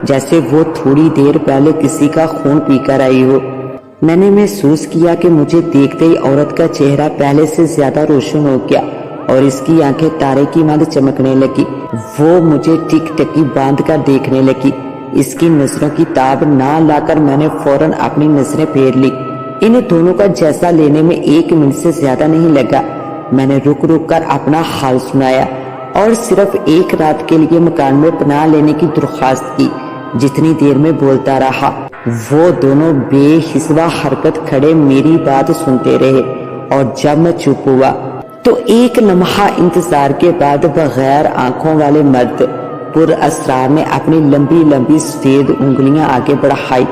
جیسے وہ تھوڑی دیر پہلے کسی کا خون پی کر آئی ہو۔ میں نے محسوس کیا کہ مجھے دیکھتے ہی عورت کا چہرہ پہلے سے زیادہ روشن ہو گیا اور اس کی آنکھیں تارے کی مانند چمکنے لگی۔ وہ مجھے ٹک ٹکی باندھ کر دیکھنے لگی۔ اس کی نظروں کی تاب نہ لا کر میں نے فوراً اپنی نظریں پھیر لی۔ ان دونوں کا جائزہ لینے میں 1 منٹ سے زیادہ نہیں لگا۔ میں نے رک رک کر اپنا حال سنایا اور صرف 1 رات کے لیے مکان میں پناہ لینے کی درخواست کی۔ جتنی دیر میں بولتا رہا وہ دونوں بے حسبہ حرکت کھڑے میری بات سنتے رہے، اور جب میں چپ ہوا تو 1 لمحہ انتظار کے بعد بغیر آنکھوں والے مرد پر اسرار نے اپنی لمبی لمبی سفید انگلیاں آگے بڑھائی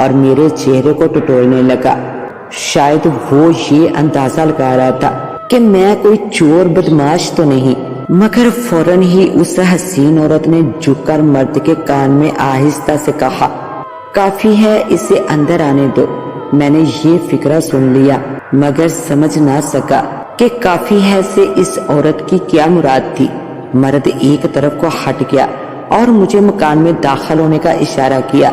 اور میرے چہرے کو ٹٹولنے لگا۔ شاید وہ یہ اندازہ لگا رہا تھا کہ میں کوئی چور بدماش تو نہیں، مگر فوراً ہی اس حسین عورت نے جھک کر مرد کے کان میں آہستہ سے کہا، کافی ہے، اسے اندر آنے دو۔ میں نے یہ فکرہ سن لیا مگر سمجھ نہ سکا کہ کافی ہے سے اس عورت کی کیا مراد تھی۔ مرد ایک طرف کو ہٹ گیا اور مجھے مکان میں داخل ہونے کا اشارہ کیا۔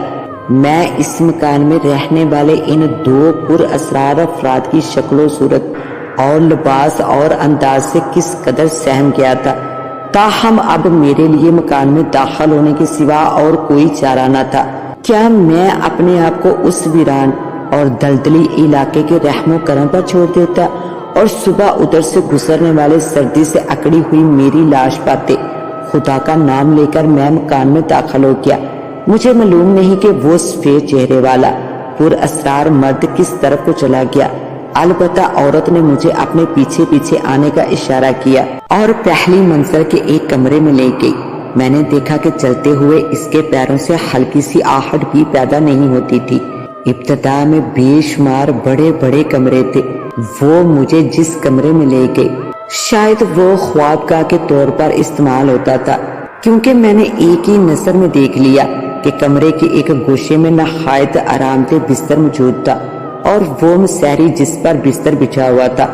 میں اس مکان میں رہنے والے ان 2 پر اسرار افراد کی شکل و صورت اور لباس اور انداز سے کس قدر سہم گیا تھا، تاہم اب میرے لیے مکان میں داخل ہونے کے سوا اور کوئی چارہ نہ تھا۔ کیا میں اپنے آپ کو اس ویران اور دلدلی علاقے کے رحم و کرم پر چھوڑ دیتا اور صبح ادھر سے گزرنے والے سردی سے اکڑی ہوئی میری لاش پاتے؟ خدا کا نام لے کر میں مکان میں داخل ہو گیا۔ مجھے معلوم نہیں کہ وہ سفید چہرے والا پر اسرار مرد کس طرف کو چلا گیا، البتہ عورت نے مجھے اپنے پیچھے پیچھے آنے کا اشارہ کیا اور پہلی منزل کے ایک کمرے میں لے گئی۔ میں نے دیکھا کہ چلتے ہوئے اس کے پیروں سے ہلکی سی آہٹ بھی پیدا نہیں ہوتی تھی۔ ابتدا میں بے شمار بڑے بڑے کمرے تھے۔ وہ مجھے جس کمرے میں لے گئی شاید وہ خوابگاہ کے طور پر استعمال ہوتا تھا، کیونکہ میں نے ایک ہی نظر میں دیکھ لیا کہ کمرے کے ایک گوشے میں نہایت آرام دہ بستر موجود تھا، اور وہ مسہری جس پر بستر بچھا ہوا تھا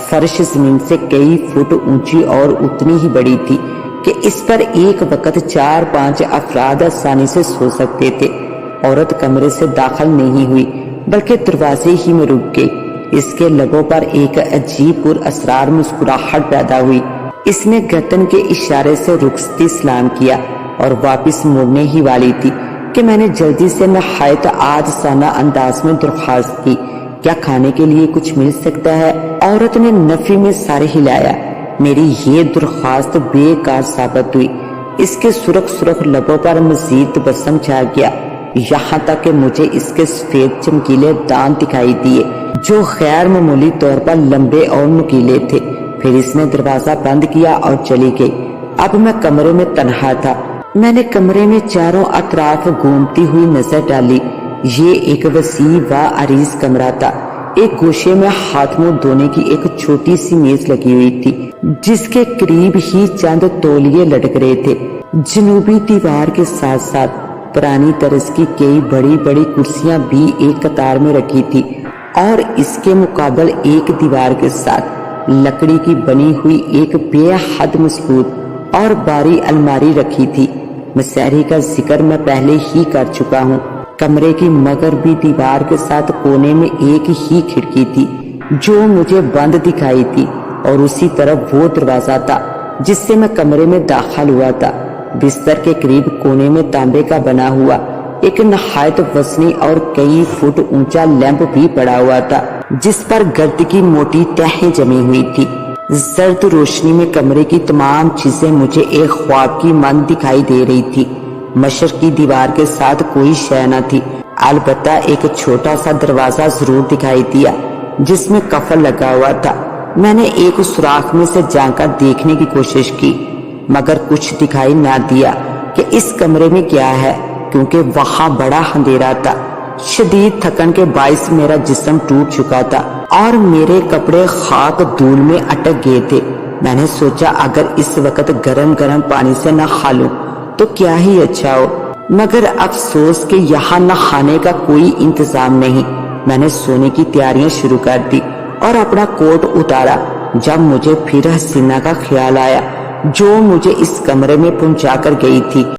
فرش زمین سے کئی فٹ اونچی اور اتنی ہی بڑی تھی کہ اس پر ایک وقت 4-5 افراد آسانی سے سو سکتے تھے۔ عورت کمرے سے داخل نہیں ہوئی بلکہ دروازے ہی میں رک گئی۔ اس کے لبوں پر ایک عجیب پر اسرار مسکراہٹ پیدا ہوئی۔ اس نے گردن کے اشارے سے رخصتی سلام کیا اور واپس مڑنے ہی والی تھی کہ میں نے جلدی سے نہایت عاجزانہ انداز میں درخواست کی، کیا کھانے کے لیے کچھ مل سکتا ہے؟ عورت نے نفی میں سر ہلایا۔ میری یہ درخواست بیکار ثابت ہوئی۔ اس کے سرخ سرخ لبوں پر مزید تبسم چھا گیا، یہاں تک کہ مجھے اس کے سفید چمکیلے دانت دکھائی دیے جو غیر معمولی طور پر لمبے اور نکیلے تھے۔ پھر اس نے دروازہ بند کیا اور چلی گئی۔ اب میں کمرے میں تنہا تھا۔ میں نے کمرے میں چاروں اطراف گھومتی ہوئی نظر ڈالی۔ یہ ایک وسیع و عریض کمرہ تھا۔ ایک گوشے میں ہاتھ منہ دھونے کی ایک چھوٹی سی میز لگی ہوئی تھی جس کے قریب ہی چند تولیے لٹک رہے تھے۔ جنوبی دیوار کے ساتھ ساتھ پرانی طرز کی کئی بڑی بڑی کرسیاں بھی ایک قطار میں رکھی تھی، اور اس کے مقابل ایک دیوار کے ساتھ لکڑی کی بنی ہوئی ایک بے حد مضبوط اور باری الماری رکھی تھی۔ مسہری کا ذکر میں پہلے ہی کر چکا ہوں۔ کمرے کی مغربی دیوار کے ساتھ کونے میں ایک ہی کھڑکی تھی جو مجھے بند دکھائی تھی، اور اسی طرف وہ دروازہ تھا جس سے میں کمرے میں داخل ہوا تھا۔ بستر کے قریب کونے میں تانبے کا بنا ہوا ایک نہایت وزنی اور کئی فٹ اونچا لیمپ بھی پڑا ہوا تھا جس پر گرد کی موٹی تہیں جمی ہوئی تھی۔ زرد روشنی میں کمرے کی تمام چیزیں مجھے ایک خواب کی مانند دکھائی دے رہی تھی۔ مشرق کی دیوار کے ساتھ کوئی شے نہ تھی، البتہ ایک چھوٹا سا دروازہ ضرور دکھائی دیا جس میں قفل لگا ہوا تھا۔ میں نے ایک سوراخ میں سے جھانک کر دیکھنے کی کوشش کی مگر کچھ دکھائی نہ دیا کہ اس کمرے میں کیا ہے، کیونکہ وہاں بڑا اندھیرا تھا۔ شدید تھکن کے باعث میرا جسم ٹوٹ چکا تھا اور میرے کپڑے خاک دھول میں اٹک گئے تھے۔ میں نے سوچا اگر اس وقت گرم گرم پانی سے نہا لوں تو کیا ہی اچھا ہو، مگر افسوس کہ یہاں نہانے کا کوئی انتظام نہیں۔ میں نے سونے کی تیاریاں شروع کر دی اور اپنا کوٹ اتارا جب مجھے پھر حسینہ کا خیال آیا جو مجھے اس کمرے میں پہنچا کر گئی تھی۔